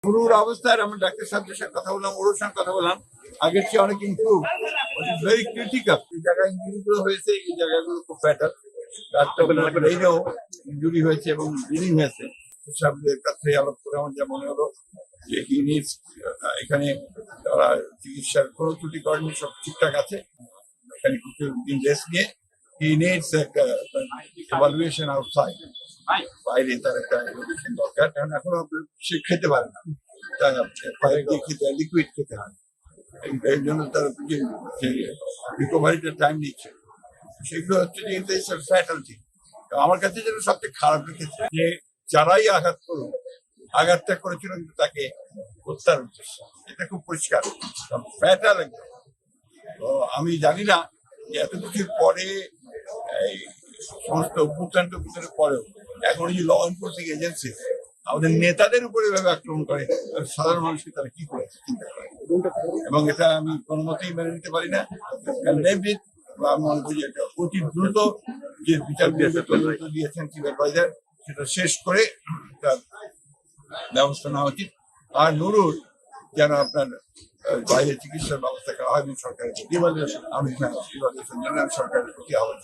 শুরুর অবস্থায় আমি ডাক্তার সাহেবের সাথে কথা বললাম, ওর সঙ্গে কথা বললাম, আগের চেয়ে অনেক ইমপ্রুভ, ভেরি ক্রিটিক্যাল। এই জায়গায় ইঞ্জুরিগুলো হয়েছে, এই জায়গাগুলো খুব ফ্যাটাল। ব্রেইনেও ইঞ্জুরি হয়েছে এবং ব্লিডিং হয়েছে। সাহেবদের কাছে আলাপ করে আমার যা মনে হলো যে এখানে তারা চিকিৎসার কোনো ত্রুটি করেনি, সব ঠিকঠাক আছে। এখানে কিছু দিন রেস্ট নিয়ে he needs একটা evaluation outside, বাইরে তার একটা evaluation দরকার, কারণ এখনো সে খেতে পারে না, বাইরে গিয়ে খেতে হয়, লিকুইড খেতে হয়। এর জন্য তার যে রিকভারিটা টাইম নিচ্ছে, সেগুলো হচ্ছে যে ফ্যাটালিটি। আমার কাছে যেটা সবচেয়ে খারাপ লেগেছে যে যারাই আঘাত করুন, আঘাতটা করেছিল কিন্তু তাকে হত্যার উদ্দেশ্য, এটা খুব পরিষ্কার ফ্যাটাল একদম। তো আমি জানি না যে এত কিছুর পরে এই সমস্ত অভ্যুত্থানের পরেও এখন যে ল এনফোর্সিং এজেন্সি আমাদের নেতাদের উপরে এভাবে আক্রমণ করে, সাধারণ মানুষকে তারা কি করে চিন্তা করে, এবং এটা আমি কোনো মতেই মেনে নিতে পারি না। আমি মনে করি এটা অতি দ্রুত যে বিচার দিয়েছেন চিফ অ্যাডভাইজার, সেটা শেষ করে তার ব্যবস্থা নেওয়া উচিত। আর নুরুর যেন আপনার বাইরে চিকিৎসার ব্যবস্থা করা হয়, সরকারের প্রতি আমি সরকারের প্রতি আহ্বান।